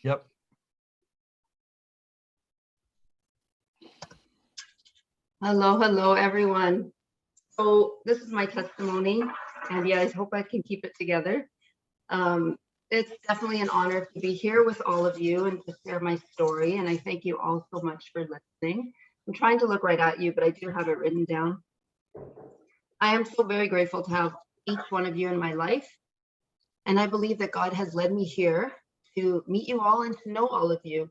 Yep. Hello, everyone. So this is my testimony, and yeah, I hope I can keep it together. It's definitely an honor to be here with all of you and to share my story, and I thank you all so much for listening. I'm trying to look right at you, but I do have it written down. I am so very grateful to have each one of you in my life, and I believe that God has led me here to meet you all and to know all of you,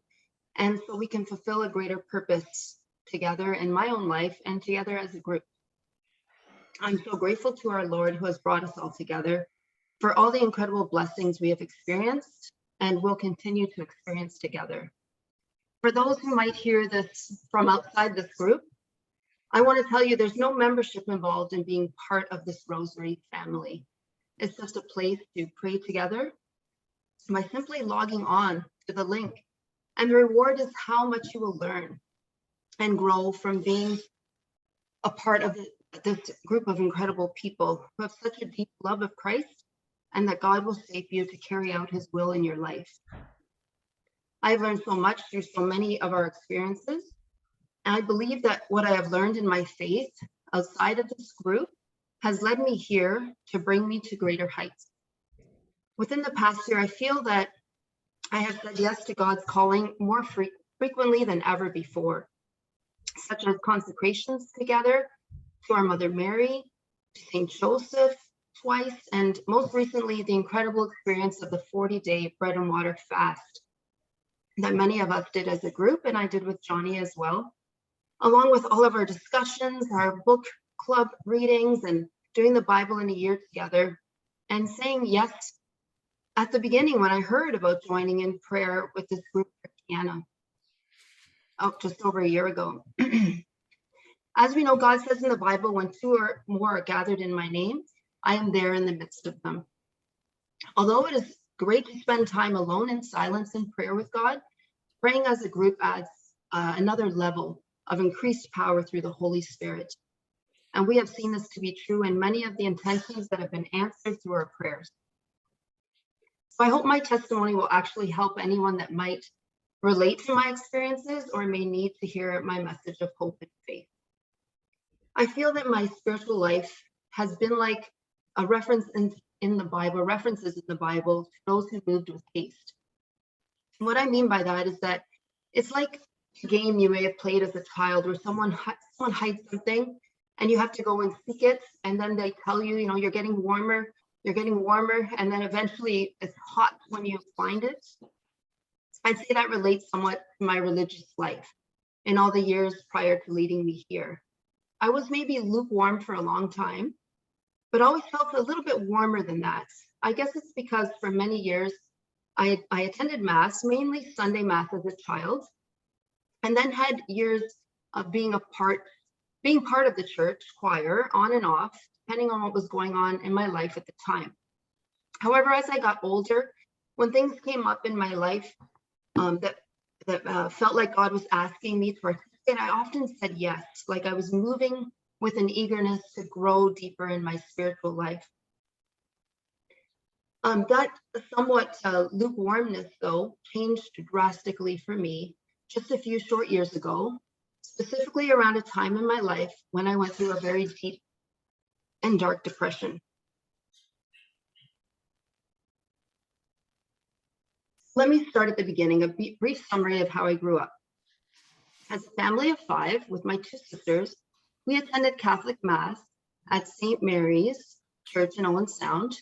and so we can fulfill a greater purpose together in my own life and together as a group. I'm so grateful to our Lord who has brought us all together for all the incredible blessings we have experienced and will continue to experience together. For those who might hear this from outside this group, I want to tell you there's no membership involved in being part of this Rosary family. It's just a place to pray together by simply logging on to the link. And the reward is how much you will learn and grow from being a part of this group of incredible people who have such a deep love of Christ, and that God will shape you to carry out his will in your life. I've learned so much through so many of our experiences, and I believe that what I have learned in my faith outside of this group has led me here to bring me to greater heights. Within the past year, I feel that I have said yes to God's calling more frequently than ever before, such as consecrations together, to our Mother Mary, to St. Joseph twice, and most recently, the incredible experience of the 40-day bread and water fast that many of us did as a group, and I did with Johnny as well, along with all of our discussions, our book club readings, and doing the Bible in a year together, and saying yes at the beginning when I heard about joining in prayer with this group at Piano, just over a year ago. As we know, God says in the Bible, when two or more are gathered in my name, I am there in the midst of them. Although it is great to spend time alone in silence and prayer with God, praying as a group adds another level of increased power through the Holy Spirit. And we have seen this to be true in many of the intentions that have been answered through our prayers. So I hope my testimony will actually help anyone that might relate to my experiences or may need to hear my message of hope and faith. I feel that my spiritual life has been like a reference in the Bible, references in the Bible to those who moved with haste. And what I mean by that is that it's like a game you may have played as a child where someone hides something and you have to go and seek it, and then they tell you, you're getting warmer, and then eventually it's hot when you find it. I'd say that relates somewhat to my religious life in all the years prior to leading me here. I was maybe lukewarm for a long time, but always felt a little bit warmer than that. I guess it's because for many years, I attended Mass, mainly Sunday Mass as a child, and then had years of being part of the church choir on and off, depending on what was going on in my life at the time. However, as I got older, when things came up in my life that felt like God was asking me to participate, I often said yes, like I was moving with an eagerness to grow deeper in my spiritual life. That somewhat lukewarmness, though, changed drastically for me just a few short years ago, specifically around a time in my life when I went through a very deep and dark depression. Let me start at the beginning, a brief summary of how I grew up. As a family of 5 with my 2 sisters, we attended Catholic Mass at St. Mary's Church in Owen Sound.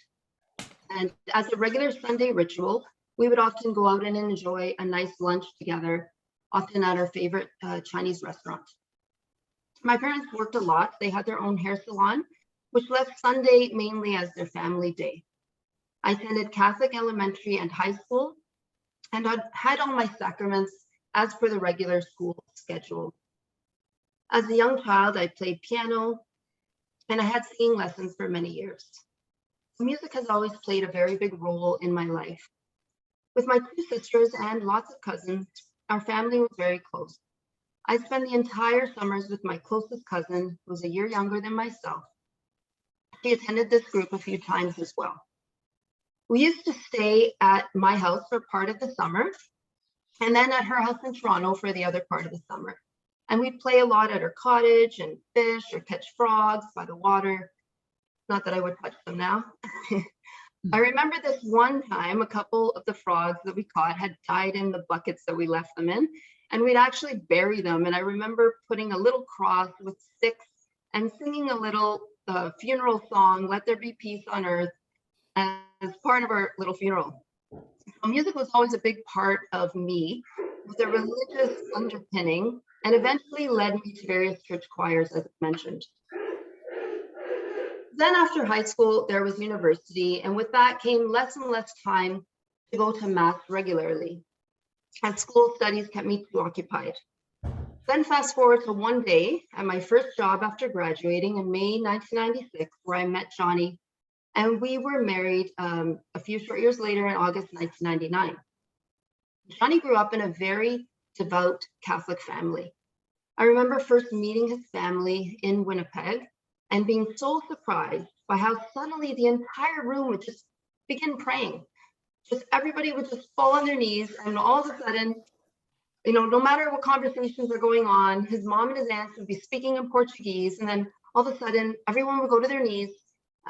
And as a regular Sunday ritual, we would often go out and enjoy a nice lunch together, often at our favorite Chinese restaurant. My parents worked a lot. They had their own hair salon, which left Sunday mainly as their family day. I attended Catholic elementary and high school, and I had all my sacraments as per the regular school schedule. As a young child, I played piano, and I had singing lessons for many years. Music has always played a very big role in my life. With my 2 sisters and lots of cousins, our family was very close. I spent the entire summers with my closest cousin, who was a year younger than myself. She attended this group a few times as well. We used to stay at my house for part of the summer, and then at her house in Toronto for the other part of the summer. And we'd play a lot at her cottage and fish or catch frogs by the water. Not that I would touch them now. I remember this one time, a couple of the frogs that we caught had died in the buckets that we left them in, and we'd actually bury them. And I remember putting a little cross with sticks and singing a little funeral song, "Let There Be Peace on Earth," as part of our little funeral. So music was always a big part of me, with a religious underpinning, and eventually led me to various church choirs, as I mentioned. Then after high school, there was university, and with that came less and less time to go to mass regularly, as school studies kept me too occupied. Then fast forward to one day at my first job after graduating in May 1996, where I met Johnny, and we were married a few short years later in August 1999. Johnny grew up in a very devout Catholic family. I remember first meeting his family in Winnipeg and being so surprised by how suddenly the entire room would just begin praying. Just everybody would just fall on their knees, and all of a sudden, no matter what conversations are going on, his mom and his aunts would be speaking in Portuguese, and then all of a sudden, everyone would go to their knees,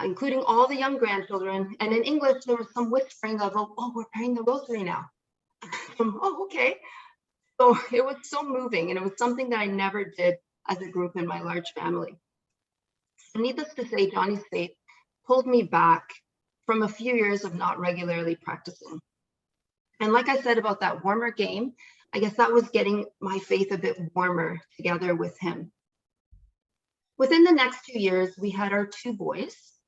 including all the young grandchildren. And in English, there was some whispering of, "Oh, we're praying the Rosary now." Oh, okay. So it was so moving, and it was something that I never did as a group in my large family. Needless to say, Johnny's faith pulled me back from a few years of not regularly practicing. And like I said about that warmer game, I guess that was getting my faith a bit warmer together with him. Within the next 2 years, we had our 2 boys,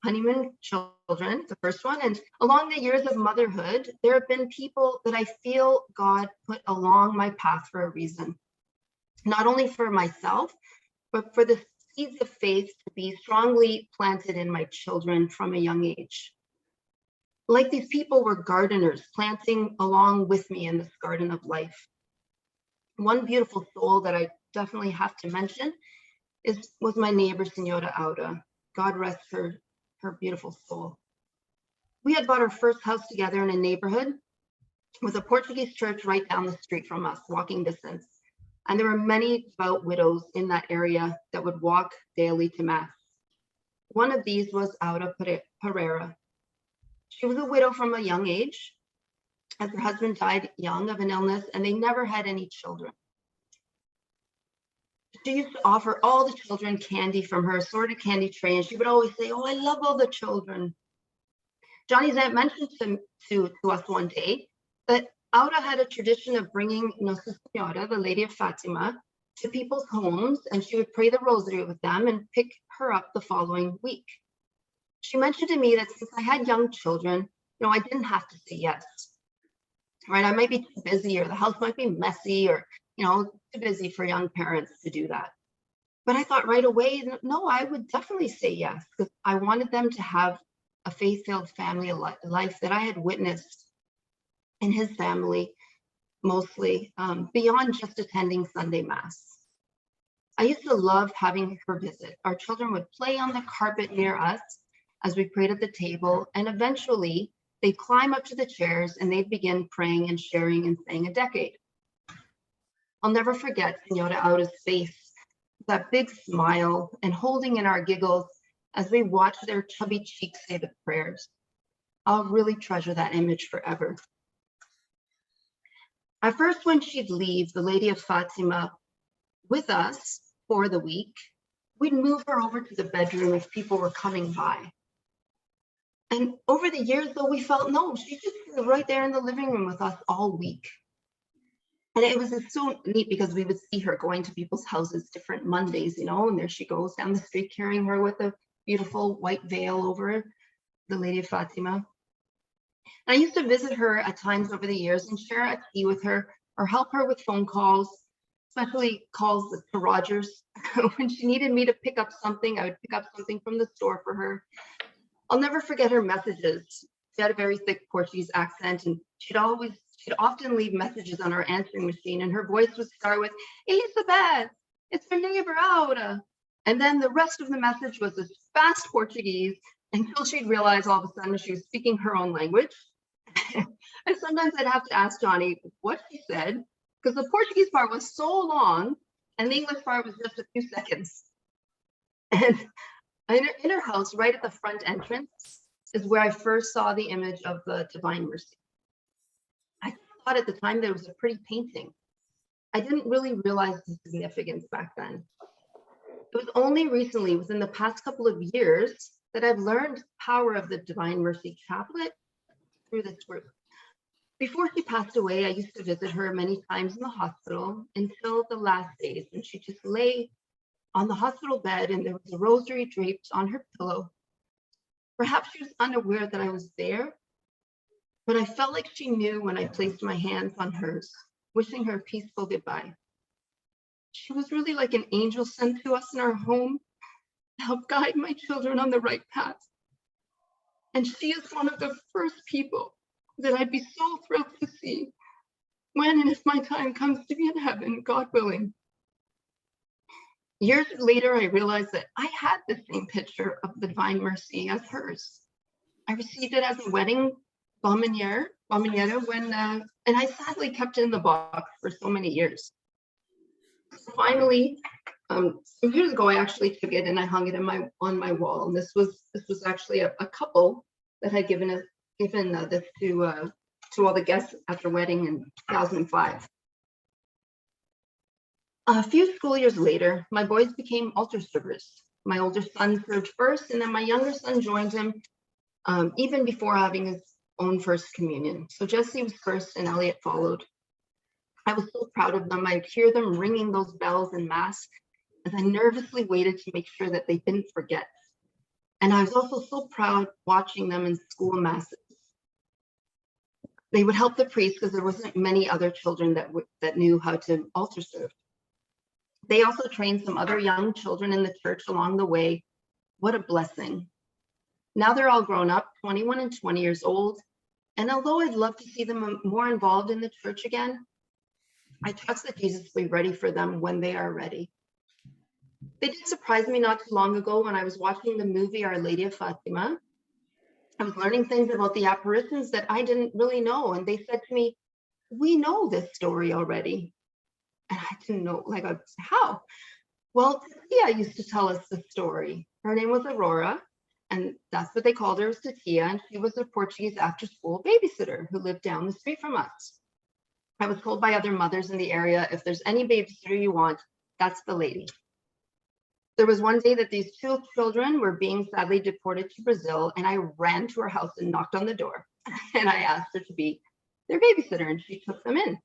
honeymoon children, the first one. And along the years of motherhood, there have been people that I feel God put along my path for a reason, not only for myself, but for the seeds of faith to be strongly planted in my children from a young age. Like these people were gardeners planting along with me in this garden of life. One beautiful soul that I definitely have to mention was my neighbor, Senora Auda. God rest her beautiful soul. We had bought our first house together in a neighborhood with a Portuguese church right down the street from us, walking distance. And there were many devout widows in that area that would walk daily to mass. One of these was Auda Pereira. She was a widow from a young age, as her husband died young of an illness, and they never had any children. She used to offer all the children candy from her assorted candy tray, and she would always say, "Oh, I love all the children." Johnny's aunt mentioned to us one day that Auda had a tradition of bringing Nossa Senhora, the Lady of Fatima, to people's homes, and she would pray the Rosary with them and pick her up the following week. She mentioned to me that since I had young children, I didn't have to say yes. Right? I might be too busy, or the house might be messy, or too busy for young parents to do that. But I thought right away, no, I would definitely say yes, because I wanted them to have a faith-filled family life that I had witnessed in his family, mostly, beyond just attending Sunday Mass. I used to love having her visit. Our children would play on the carpet near us as we prayed at the table, and eventually they'd climb up to the chairs and they'd begin praying and sharing and saying a decade. I'll never forget Senora Auda's face, that big smile and holding in our giggles as we watched their chubby cheeks say the prayers. I'll really treasure that image forever. At first, when she'd leave the Lady of Fatima with us for the week, we'd move her over to the bedroom if people were coming by. And over the years, though, we felt, no, she's just right there in the living room with us all week. And it was just so neat because we would see her going to people's houses different Mondays, and there she goes down the street carrying her with a beautiful white veil over her, the Lady of Fatima. And I used to visit her at times over the years and share a tea with her or help her with phone calls, especially calls to Rogers. When she needed me to pick up something, I would pick up something from the store for her. I'll never forget her messages. She had a very thick Portuguese accent, and she'd often leave messages on our answering machine, and her voice would start with, "Elizabeth, it's her neighbor Auda." And then the rest of the message was this fast Portuguese until she'd realize all of a sudden she was speaking her own language. And sometimes I'd have to ask Johnny what she said, because the Portuguese part was so long and the English part was just a few seconds. And in her house, right at the front entrance, is where I first saw the image of the Divine Mercy. I thought at the time that it was a pretty painting. I didn't really realize the significance back then. It was only recently, within the past couple of years, that I've learned the power of the Divine Mercy Chaplet through this group. Before she passed away, I used to visit her many times in the hospital until the last days, when she just lay on the hospital bed and there was a rosary draped on her pillow. Perhaps she was unaware that I was there, but I felt like she knew when I placed my hands on hers, wishing her a peaceful goodbye. She was really like an angel sent to us in our home to help guide my children on the right path. And she is one of the first people that I'd be so thrilled to see when and if my time comes to be in heaven, God willing. Years later, I realized that I had the same picture of the Divine Mercy as hers. I received it as a wedding bomboniere when, and I sadly kept it in the box for so many years. So finally, some years ago, I actually took it and I hung it on my wall. And this was actually a couple that had given this to all the guests at their wedding in 2005. A few school years later, my boys became altar servers. My older son served first, and then my younger son joined him even before having his own first communion. So Jesse was first and Elliot followed. I was so proud of them. I'd hear them ringing those bells in mass as I nervously waited to make sure that they didn't forget. And I was also so proud watching them in school masses. They would help the priest because there wasn't many other children that knew how to altar serve. They also trained some other young children in the church along the way. What a blessing. Now they're all grown up, 21 and 20 years old. And although I'd love to see them more involved in the church again, I trust that Jesus will be ready for them when they are ready. They did surprise me not too long ago when I was watching the movie Our Lady of Fatima. I was learning things about the apparitions that I didn't really know. And they said to me, "We know this story already." And I didn't know, how? Well, Tatia used to tell us the story. Her name was Aurora, and that's what they called her, was Tatia, and she was a Portuguese after-school babysitter who lived down the street from us. I was told by other mothers in the area, if there's any babysitter you want, that's the lady. There was one day that these two children were being sadly deported to Brazil, and I ran to her house and knocked on the door, and I asked her to be their babysitter, and she took them in.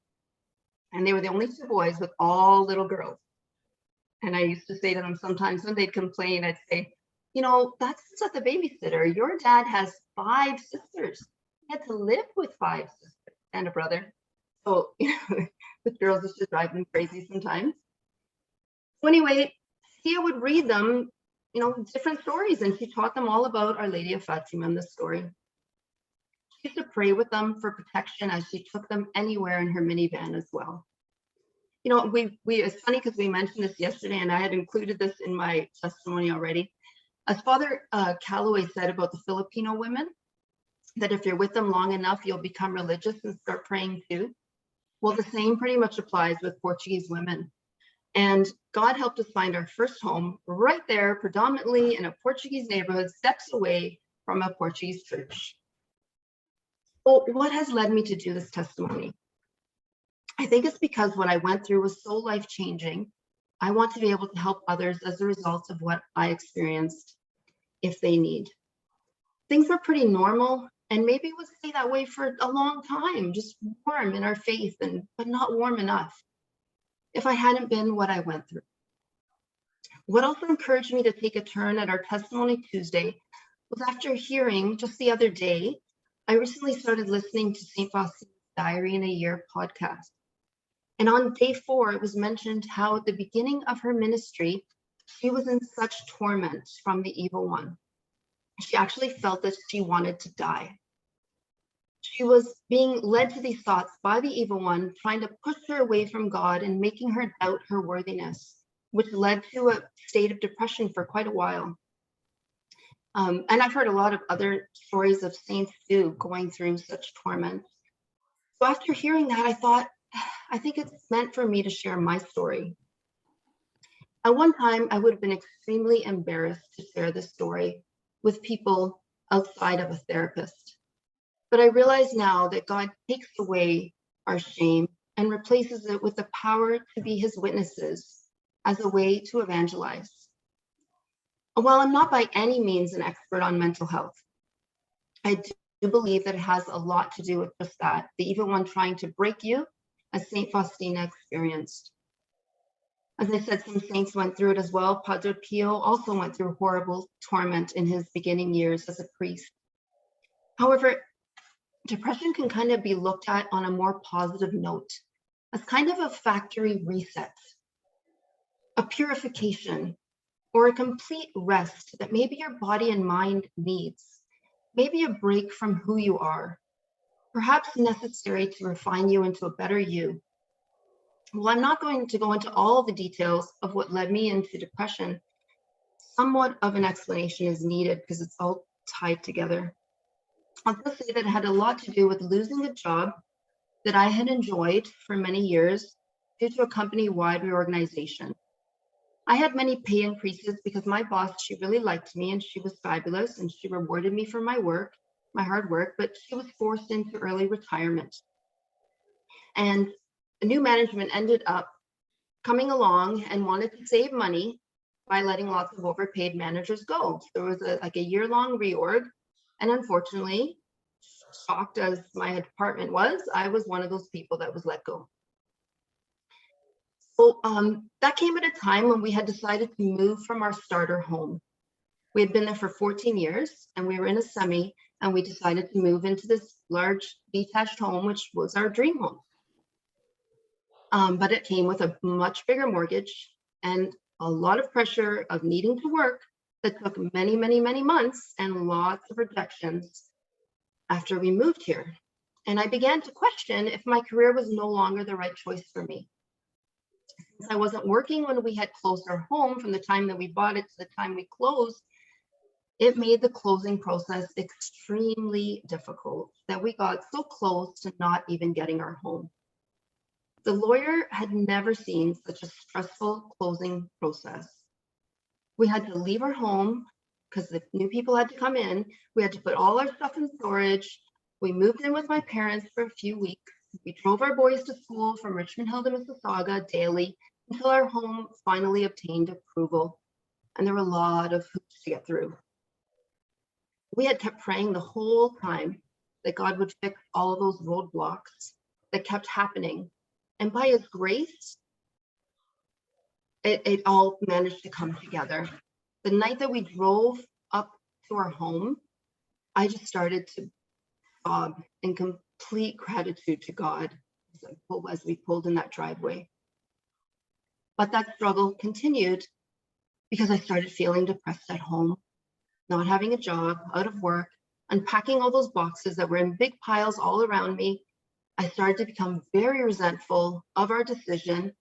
And they were the only two boys with all little girls. And I used to say to them sometimes when they'd complain, I'd say, that's not the babysitter. Your dad has 5 sisters. He had to live with 5 sisters and a brother. So the girls used to drive them crazy sometimes. So anyway, Tia would read them, different stories, and she taught them all about Our Lady of Fatima in the story. She used to pray with them for protection as she took them anywhere in her minivan as well. It's funny because we mentioned this yesterday, and I had included this in my testimony already. As Father Calloway said about the Filipino women, that if you're with them long enough, you'll become religious and start praying too. Well, the same pretty much applies with Portuguese women. And God helped us find our first home right there, predominantly in a Portuguese neighborhood, steps away from a Portuguese church. Well, what has led me to do this testimony? I think it's because what I went through was so life-changing. I want to be able to help others as a result of what I experienced if they need. Things were pretty normal, and maybe it would stay that way for a long time, just warm in our faith, but not warm enough if I hadn't been what I went through. What also encouraged me to take a turn at our Testimony Tuesday was after hearing just the other day, I recently started listening to St. Faustine's Diary in a Year podcast. And on day 4, it was mentioned how at the beginning of her ministry, she was in such torment from the evil one. She actually felt that she wanted to die. She was being led to these thoughts by the evil one, trying to push her away from God and making her doubt her worthiness, which led to a state of depression for quite a while. And I've heard a lot of other stories of saints too going through such torment. So after hearing that, I thought, I think it's meant for me to share my story. At one time, I would have been extremely embarrassed to share this story with people outside of a therapist. But I realize now that God takes away our shame and replaces it with the power to be his witnesses as a way to evangelize. While I'm not by any means an expert on mental health, I do believe that it has a lot to do with just that, the evil one trying to break you, as St. Faustina experienced. As I said, some saints went through it as well. Padre Pio also went through horrible torment in his beginning years as a priest. However, depression can kind of be looked at on a more positive note, as kind of a factory reset, a purification, or a complete rest that maybe your body and mind needs, maybe a break from who you are, perhaps necessary to refine you into a better you. Well, I'm not going to go into all the details of what led me into depression. Somewhat of an explanation is needed because it's all tied together. I'll just say that it had a lot to do with losing a job that I had enjoyed for many years due to a company-wide reorganization. I had many pay increases because my boss, she really liked me and she was fabulous and she rewarded me for my work, my hard work, but she was forced into early retirement. And the new management ended up coming along and wanted to save money by letting lots of overpaid managers go. There was a year-long reorg, and unfortunately, shocked as my department was, I was one of those people that was let go. So that came at a time when we had decided to move from our starter home. We had been there for 14 years and we were in a semi, and we decided to move into this large detached home, which was our dream home. But it came with a much bigger mortgage and a lot of pressure of needing to work that took many, many, many months and lots of rejections after we moved here. And I began to question if my career was no longer the right choice for me. Since I wasn't working when we had closed our home, from the time that we bought it to the time we closed, it made the closing process extremely difficult, that we got so close to not even getting our home. The lawyer had never seen such a stressful closing process. We had to leave our home because the new people had to come in. We had to put all our stuff in storage. We moved in with my parents for a few weeks. We drove our boys to school from Richmond Hill to Mississauga daily until our home finally obtained approval. And there were a lot of hoops to get through. We had kept praying the whole time that God would fix all of those roadblocks that kept happening. And by his grace, it all managed to come together. The night that we drove up to our home, I just started to sob in complete gratitude to God as we pulled in that driveway. But that struggle continued because I started feeling depressed at home, not having a job, out of work, unpacking all those boxes that were in big piles all around me. I started to become very resentful of our decision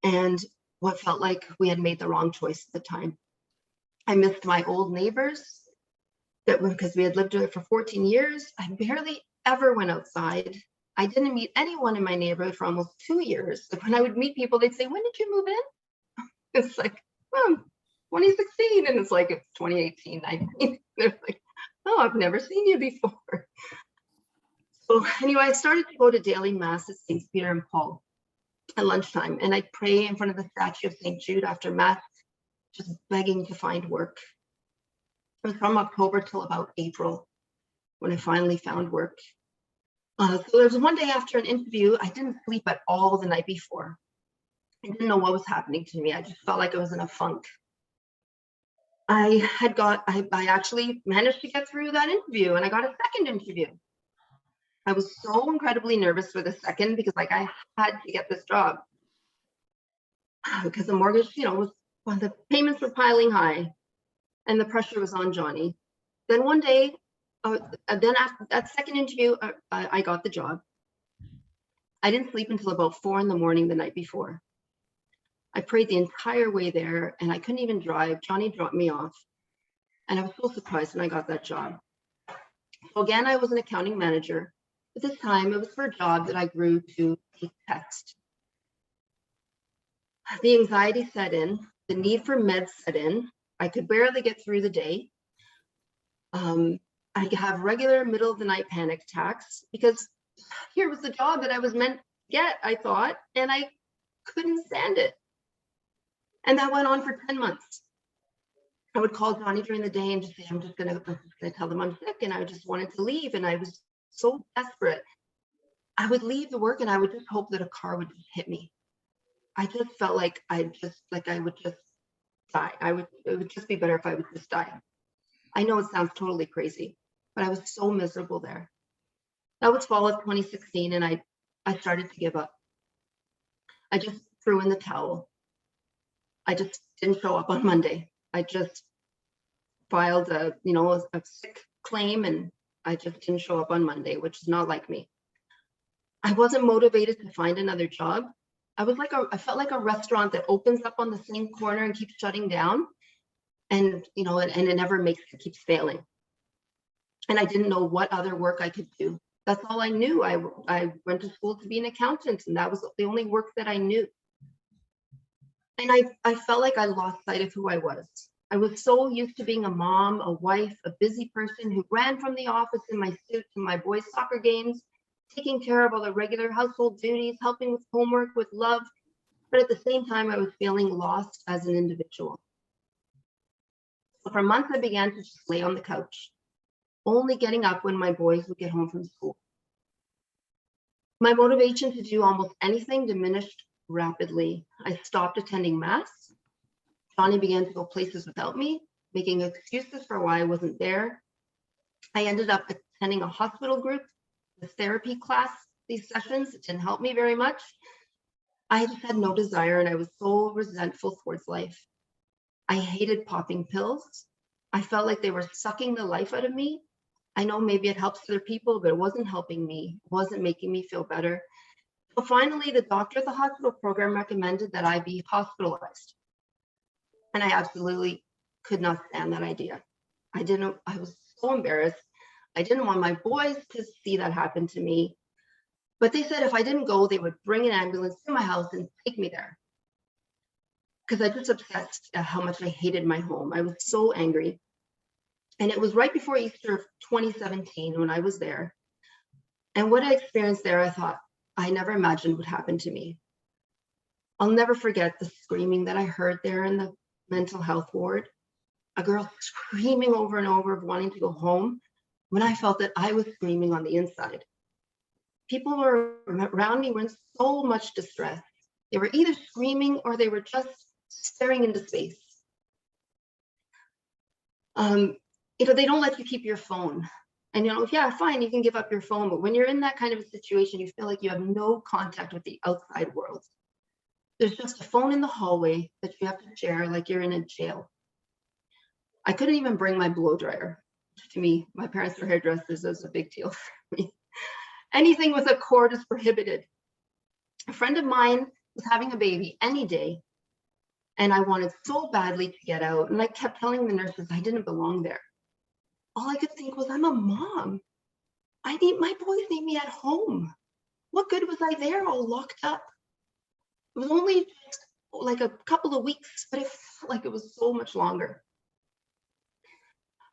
and what felt like we had made the wrong choice at the time. I missed my old neighbors because we had lived there for 14 years. I barely ever went outside. I didn't meet anyone in my neighborhood for almost 2 years. Like when I would meet people, they'd say, "When did you move in?" It's like, 2016. And it's like, it's 2018, 19. They're like, "Oh, I've never seen you before." So anyway, I started to go to daily mass at St. Peter and Paul at lunchtime, and I'd pray in front of the statue of St. Jude after mass, just begging to find work. It was from October till about April when I finally found work. So there was one day after an interview, I didn't sleep at all the night before. I didn't know what was happening to me. I just felt like I was in a funk. I actually managed to get through that interview, and I got a second interview. I was so incredibly nervous for the second because I had to get this job because the mortgage, the payments were piling high and the pressure was on Johnny. Then one day, then after that second interview, I got the job. I didn't sleep until about 4 a.m. the night before. I prayed the entire way there and I couldn't even drive. Johnny dropped me off. And I was so surprised when I got that job. So again, I was an accounting manager. At this time, it was for a job that I grew to take text. The anxiety set in, the need for meds set in. I could barely get through the day. I have regular middle of the night panic attacks because here was the job that I was meant to get, I thought, and I couldn't stand it. And that went on for 10 months. I would call Johnny during the day and just say, I'm just gonna tell them I'm sick, and I just wanted to leave, and I was so desperate. I would leave the work and I would just hope that a car would just hit me. I just felt like I would just die. It would just be better if I would just die. I know it sounds totally crazy, but I was so miserable there. That was fall of 2016, and I started to give up. I just threw in the towel. I just didn't show up on Monday. I just filed a sick claim, and I just didn't show up on Monday, which is not like me. I wasn't motivated to find another job. I felt like a restaurant that opens up on the same corner and keeps shutting down, and it never keeps failing. And I didn't know what other work I could do. That's all I knew. I went to school to be an accountant, and that was the only work that I knew. And I felt like I lost sight of who I was. I was so used to being a mom, a wife, a busy person who ran from the office in my suit to my boys' soccer games, taking care of all the regular household duties, helping with homework with love. But at the same time, I was feeling lost as an individual. So for months, I began to just lay on the couch, only getting up when my boys would get home from school. My motivation to do almost anything diminished rapidly. I stopped attending mass. Johnny began to go places without me, making excuses for why I wasn't there. I ended up attending a hospital group, the therapy class. These sessions didn't help me very much. I just had no desire, and I was so resentful towards life. I hated popping pills. I felt like they were sucking the life out of me. I know maybe it helps other people, but it wasn't helping me. It wasn't making me feel better. So finally, the doctor at the hospital program recommended that I be hospitalized. And I absolutely could not stand that idea. I was so embarrassed. I didn't want my boys to see that happen to me. But they said if I didn't go, they would bring an ambulance to my house and take me there. Because I just obsessed at how much I hated my home. I was so angry. And it was right before Easter of 2017 when I was there. And what I experienced there, I thought, I never imagined would happen to me. I'll never forget the screaming that I heard there in the mental health ward. A girl screaming over and over of wanting to go home when I felt that I was screaming on the inside. People were around me were in so much distress. They were either screaming or they were just staring into space. They don't let you keep your phone. And yeah, fine, you can give up your phone, but when you're in that kind of a situation, you feel like you have no contact with the outside world. There's just a phone in the hallway that you have to share like you're in a jail. I couldn't even bring my blow dryer. To me, my parents were hairdressers, it was a big deal for me. Anything with a cord is prohibited. A friend of mine was having a baby any day, and I wanted so badly to get out, and I kept telling the nurses I didn't belong there. All I could think was, I'm a mom. My boys need me at home. What good was I there all locked up? It was only like a couple of weeks, but it felt like it was so much longer.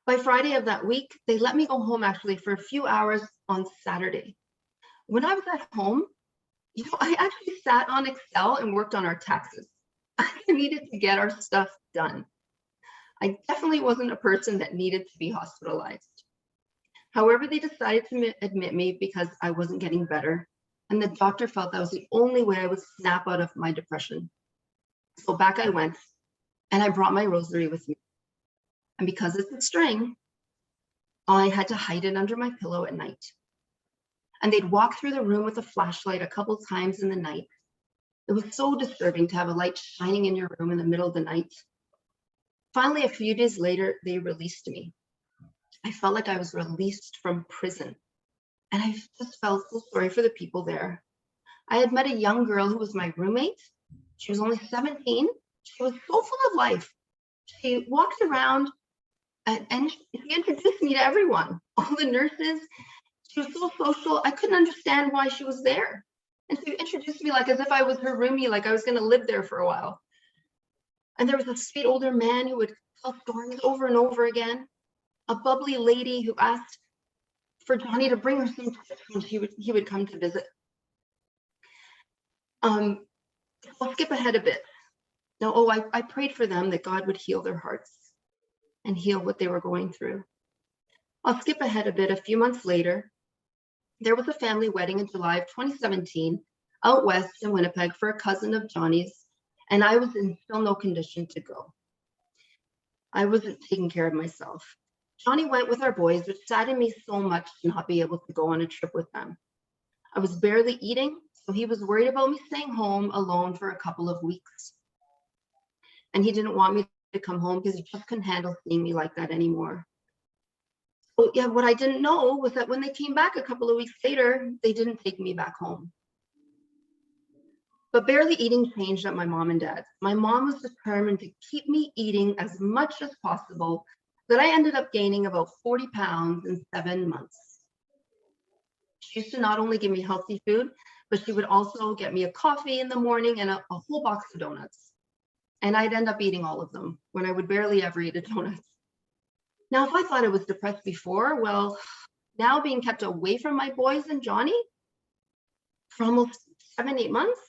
By Friday of that week, they let me go home actually for a few hours on Saturday. When I was at home, I actually sat on Excel and worked on our taxes. I needed to get our stuff done. I definitely wasn't a person that needed to be hospitalized. However, they decided to admit me because I wasn't getting better, and the doctor felt that was the only way I would snap out of my depression. So back I went, and I brought my rosary with me. And because it's a string, I had to hide it under my pillow at night. And they'd walk through the room with a flashlight a couple times in the night. It was so disturbing to have a light shining in your room in the middle of the night. Finally, a few days later, they released me. I felt like I was released from prison. And I just felt so sorry for the people there. I had met a young girl who was my roommate. She was only 17. She was so full of life. She walked around And she introduced me to everyone, all the nurses. She was so social. I couldn't understand why she was there. And she introduced me like as if I was her roomie, like I was going to live there for a while. And there was a sweet older man who would tell stories over and over again. A bubbly lady who asked for Johnny to bring her some tips when he would come to visit. I'll skip ahead a bit. Now, I prayed for them that God would heal their hearts and heal what they were going through. I'll skip ahead a bit. A few months later, there was a family wedding in July of 2017 out west in Winnipeg for a cousin of Johnny's, and I was in still no condition to go. I wasn't taking care of myself. Johnny went with our boys, which saddened me so much to not be able to go on a trip with them. I was barely eating, so he was worried about me staying home alone for a couple of weeks. And he didn't want me to come home because he just couldn't handle seeing me like that anymore. So yeah, what I didn't know was that when they came back a couple of weeks later, they didn't take me back home. But barely eating changed at my mom and dad's. My mom was determined to keep me eating as much as possible, that I ended up gaining about 40 pounds in 7 months. She used to not only give me healthy food, but she would also get me a coffee in the morning and a whole box of donuts. And I'd end up eating all of them when I would barely ever eat a donut. Now, if I thought I was depressed before, well, now being kept away from my boys and Johnny for almost 7-8 months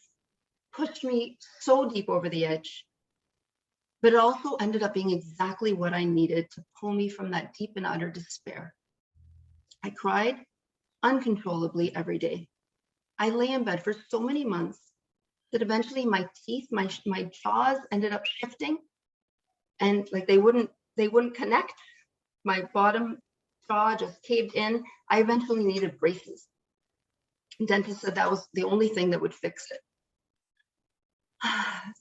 pushed me so deep over the edge. But it also ended up being exactly what I needed to pull me from that deep and utter despair. I cried uncontrollably every day. I lay in bed for so many months that eventually my teeth, my jaws ended up shifting, and like they wouldn't connect. My bottom jaw just caved in. I eventually needed braces. The dentist said that was the only thing that would fix it.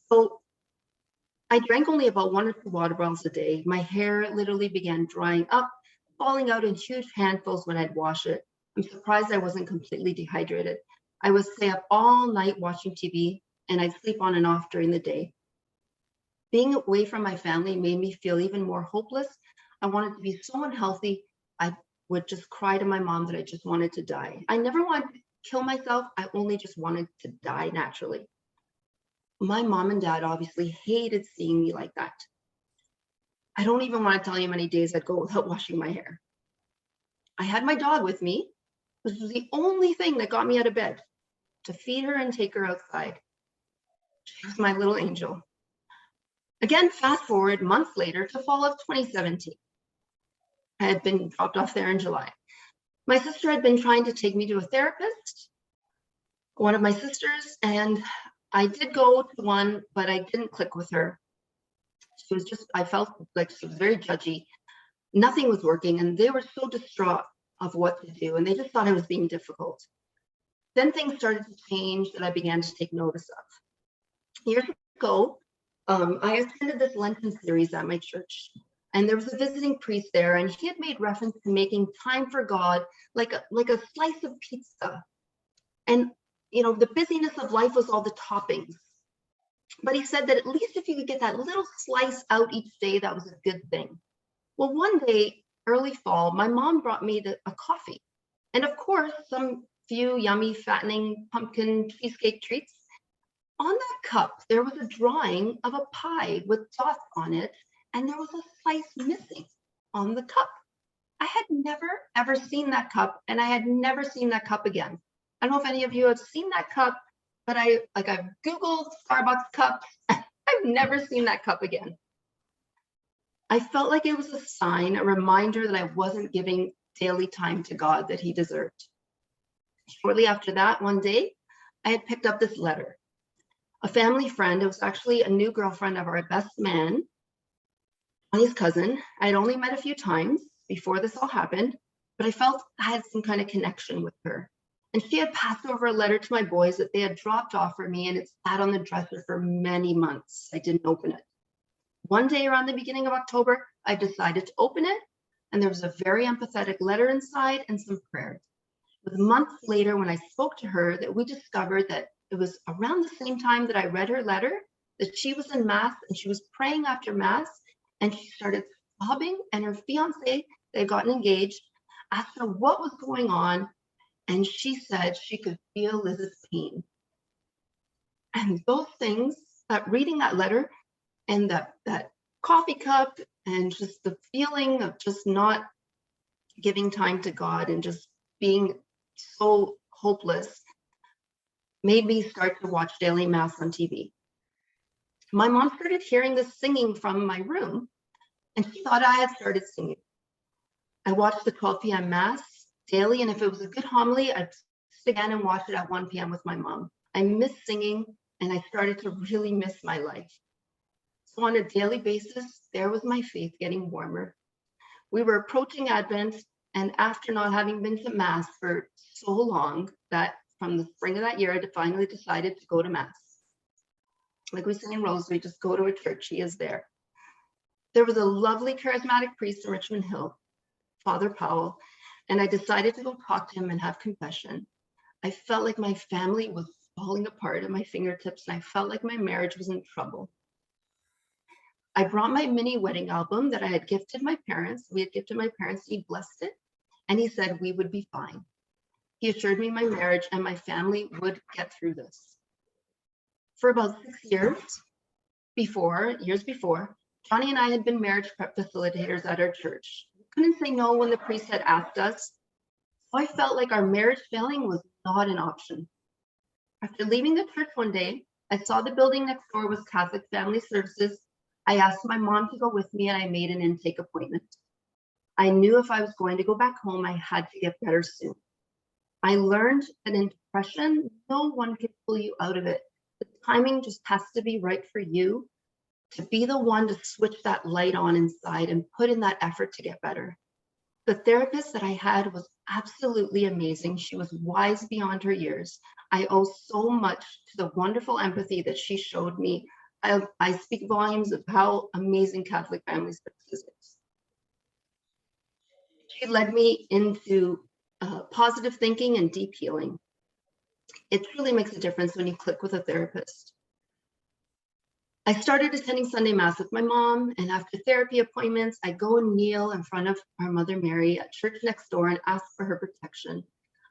So I drank only about 1 or 2 water bottles a day. My hair literally began drying up, falling out in huge handfuls when I'd wash it. I'm surprised I wasn't completely dehydrated. I would stay up all night watching TV, and I'd sleep on and off during the day. Being away from my family made me feel even more hopeless. I wanted to be so unhealthy. I would just cry to my mom that I just wanted to die. I never wanted to kill myself. I only just wanted to die naturally. My mom and dad obviously hated seeing me like that. I don't even want to tell you how many days I'd go without washing my hair. I had my dog with me. This was the only thing that got me out of bed, to feed her and take her outside. She was my little angel. Again, fast forward months later to fall of 2017. I had been dropped off there in July. My sister had been trying to take me to a therapist, one of my sisters, and I did go to one, but I didn't click with her. She was just, I felt like she was very judgy. Nothing was working, and they were so distraught of what to do, and they just thought I was being difficult. Then things started to change that I began to take notice of. Years ago, I attended this Lenten series at my church, and there was a visiting priest there, and he had made reference to making time for God like a slice of pizza. And you know, the busyness of life was all the toppings. But he said that at least if you could get that little slice out each day, that was a good thing. Well, one day, early fall, my mom brought me a coffee. And of course, some few yummy, fattening pumpkin cheesecake treats. On that cup, there was a drawing of a pie with dots on it, and there was a slice missing on the cup. I had never, ever seen that cup, and I had never seen that cup again. I don't know if any of you have seen that cup, but I've Googled Starbucks cups. I've never seen that cup again. I felt like it was a sign, a reminder that I wasn't giving daily time to God that he deserved. Shortly after that, one day, I had picked up this letter. A family friend, it was actually a new girlfriend of our best man, Johnny's cousin. I had only met a few times before this all happened, but I felt I had some kind of connection with her. And she had passed over a letter to my boys that they had dropped off for me, and it sat on the dresser for many months. I didn't open it. One day around the beginning of October, I decided to open it, and there was a very empathetic letter inside and some prayers. It was months later when I spoke to her that we discovered that it was around the same time that I read her letter, that she was in Mass and she was praying after Mass, and she started sobbing, and her fiance, they had gotten engaged, asked her what was going on, and she said she could feel Liz's pain. And those things, that reading that letter and that coffee cup and just the feeling of just not giving time to God and just being so hopeless made me start to watch daily mass on TV. My mom started hearing this singing from my room, and she thought I had started singing. I watched the 12 p.m. mass daily, and if it was a good homily, I'd sit again and watch it at 1 p.m. with my mom. I miss singing, and I started to really miss my life. So on a daily basis, there was my faith getting warmer. We were approaching Advent, and after not having been to mass for so long, that from the spring of that year, I finally decided to go to mass. Like we say in Rosary, just go to a church, he is there. There was a lovely charismatic priest in Richmond Hill, Father Powell, and I decided to go talk to him and have confession. I felt like my family was falling apart at my fingertips, and I felt like my marriage was in trouble. I brought my mini wedding album that I had gifted my parents. We had gifted my parents, he blessed it, and he said we would be fine. He assured me my marriage and my family would get through this. For about 6 years before, Johnny and I had been marriage prep facilitators at our church. We couldn't say no when the priest had asked us, so I felt like our marriage failing was not an option. After leaving the church one day, I saw the building next door was Catholic Family Services. I asked my mom to go with me, and I made an intake appointment. I knew if I was going to go back home, I had to get better soon. I learned that in depression, no one can pull you out of it. The timing just has to be right for you to be the one to switch that light on inside and put in that effort to get better. The therapist that I had was absolutely amazing. She was wise beyond her years. I owe so much to the wonderful empathy that she showed me. I speak volumes of how amazing Catholic Family Services is. She led me into positive thinking and deep healing. It truly makes a difference when you click with a therapist. I started attending Sunday Mass with my mom, and after therapy appointments, I go and kneel in front of our Mother Mary at church next door and ask for her protection.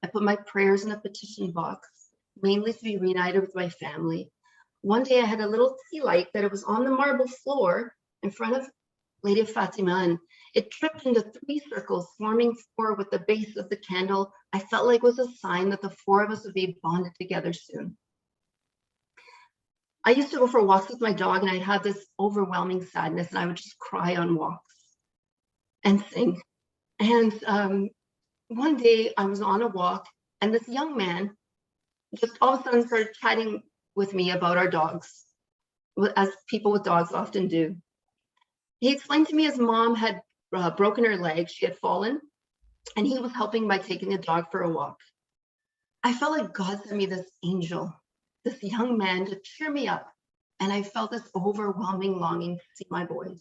I put my prayers in a petition box, mainly to be reunited with my family. One day I had a little tea light that it was on the marble floor in front of Lady of Fatima, and it tripped into 3 circles, forming 4 with the base of the candle. I felt like it was a sign that the 4 of us would be bonded together soon. I used to go for walks with my dog, and I'd have this overwhelming sadness, and I would just cry on walks and sing. And one day I was on a walk, and this young man just all of a sudden started chatting with me about our dogs, as people with dogs often do. He explained to me his mom had broken her leg, she had fallen, and he was helping by taking the dog for a walk. I felt like God sent me this angel, this young man to cheer me up, and I felt this overwhelming longing to see my boys.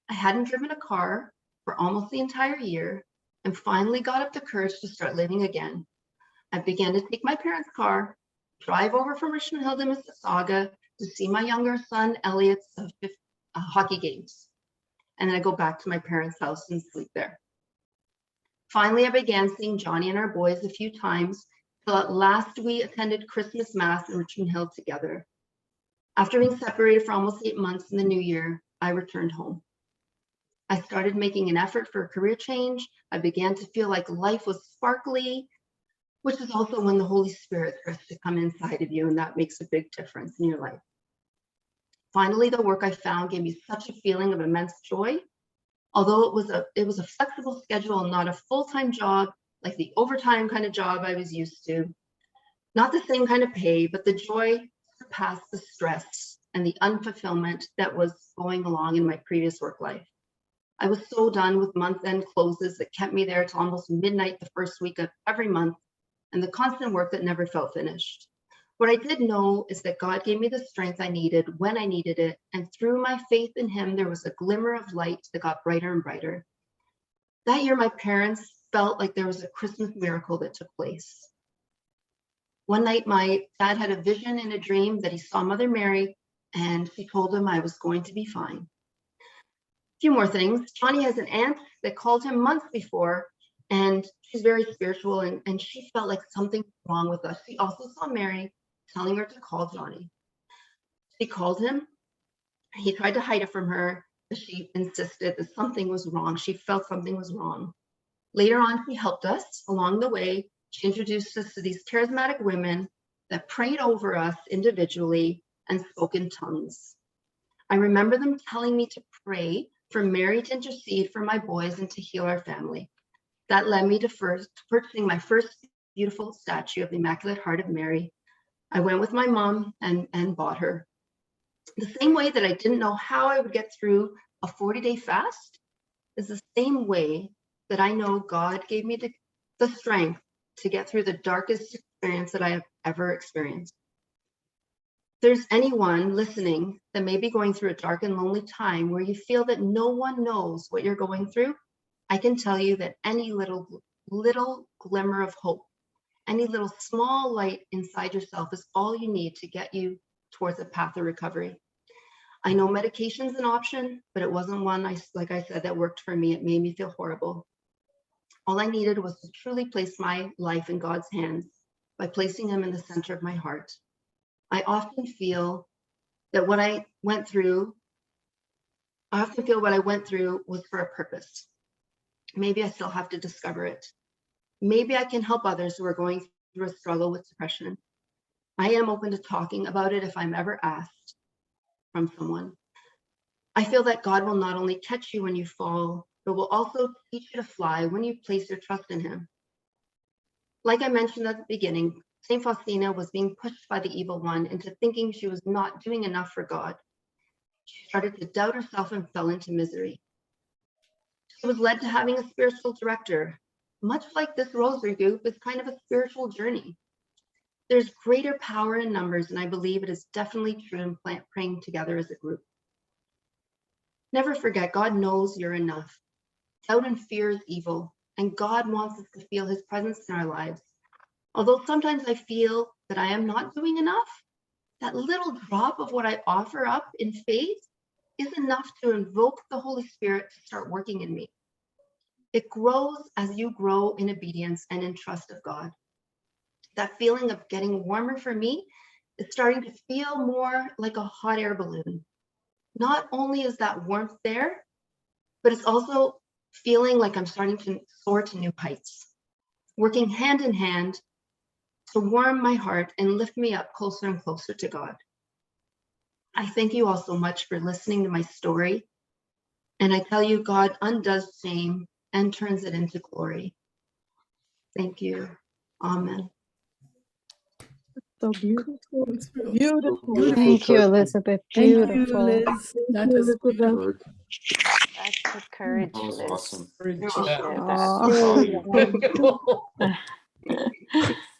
I hadn't driven a car for almost the entire year and finally got up the courage to start living again. I began to take my parents' car, drive over from Richmond Hill to Mississauga to see my younger son Elliot's hockey games. And then I go back to my parents' house and sleep there. Finally, I began seeing Johnny and our boys a few times, till at last we attended Christmas Mass in Richmond Hill together. After being separated for almost 8 months in the new year, I returned home. I started making an effort for a career change. I began to feel like life was sparkly, which is also when the Holy Spirit starts to come inside of you, and that makes a big difference in your life. Finally, the work I found gave me such a feeling of immense joy. Although it was a flexible schedule and not a full-time job, like the overtime kind of job I was used to. Not the same kind of pay, but the joy surpassed the stress and the unfulfillment that was going along in my previous work life. I was so done with month-end closes that kept me there till almost midnight the first week of every month, and the constant work that never felt finished. What I did know is that God gave me the strength I needed when I needed it, and through my faith in him, there was a glimmer of light that got brighter and brighter. That year, my parents felt like there was a Christmas miracle that took place. One night, my dad had a vision in a dream that he saw Mother Mary, and she told him I was going to be fine. few more things. Johnny has an aunt that called him months before, and she's very spiritual, and she felt like something was wrong with us. She also saw Mary telling her to call Johnny. She called him. He tried to hide it from her, but she insisted that something was wrong. She felt something was wrong. Later on, she helped us along the way. She introduced us to these charismatic women that prayed over us individually and spoke in tongues. I remember them telling me to pray for Mary to intercede for my boys and to heal our family. That led me to purchasing my first beautiful statue of the Immaculate Heart of Mary. I went with my mom and bought her. The same way that I didn't know how I would get through a 40-day fast is the same way that I know God gave me the strength to get through the darkest experience that I have ever experienced. If there's anyone listening that may be going through a dark and lonely time where you feel that no one knows what you're going through, I can tell you that any little glimmer of hope, any little small light inside yourself is all you need to get you towards a path of recovery. I know medication's an option, but it wasn't one, like I said, that worked for me. It made me feel horrible. All I needed was to truly place my life in God's hands by placing him in the center of my heart. I often feel that what I went through was for a purpose. Maybe I still have to discover it. Maybe I can help others who are going through a struggle with depression. I am open to talking about it if I'm ever asked from someone. I feel that God will not only catch you when you fall, but will also teach you to fly when you place your trust in him. Like I mentioned at the beginning, St. Faustina was being pushed by the evil one into thinking she was not doing enough for God. She started to doubt herself and fell into misery. She was led to having a spiritual director. Much like this Rosary group is kind of a spiritual journey. There's greater power in numbers, and I believe it is definitely true in praying together as a group. Never forget, God knows you're enough. Doubt and fear is evil, and God wants us to feel his presence in our lives. Although sometimes I feel that I am not doing enough, that little drop of what I offer up in faith is enough to invoke the Holy Spirit to start working in me. It grows as you grow in obedience and in trust of God. That feeling of getting warmer for me is starting to feel more like a hot air balloon. Not only is that warmth there, but it's also feeling like I'm starting to soar to new heights, working hand in hand to warm my heart and lift me up closer and closer to God. I thank you all so much for listening to my story. And I tell you, God undoes shame and turns it into glory. Thank you. Amen. So beautiful. It's Beautiful. Thank you, Elizabeth. Thank you, Beautiful. Liz. That was beautiful. That took courage, That was Liz, awesome. to Oh, share that. Oh,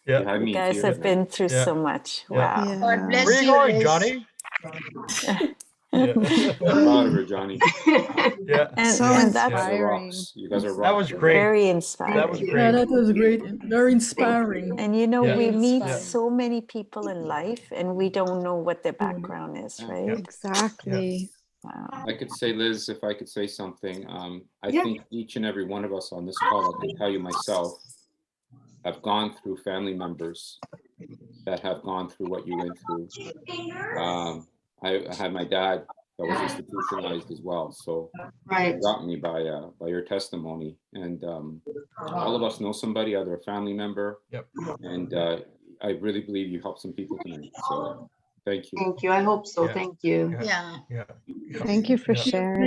Yeah. You had me You in guys tears, have man. been through Yeah. so much. Yeah. Wow. yeah. God bless Where are you you, going, Liz. Johnny? Yeah. Proud of her, Johnny. Yeah. And, So and You that's guys are inspiring. rocks. You guys are That rocks. was great. very That inspiring. was Thank you. great. Yeah, that was great. Very Thank inspiring. you. And you know, Yeah. we meet inspiring. so many people in life and we don't know what their background is, Yeah. right? Exactly. Wow. I could say, Liz, if I could say something, I Yeah. think each and every one of us on this call, I can tell you myself, have gone through family members that have gone through what you went through. I had my dad that was institutionalized as well. So Right. it got me by your testimony. And all of us know somebody, either a family member. Yep. And I really believe you helped some people tonight. So thank you. Thank you. I hope so. Yeah. Thank you. Yeah. Yeah. Yeah. Thank you for Yeah. sharing.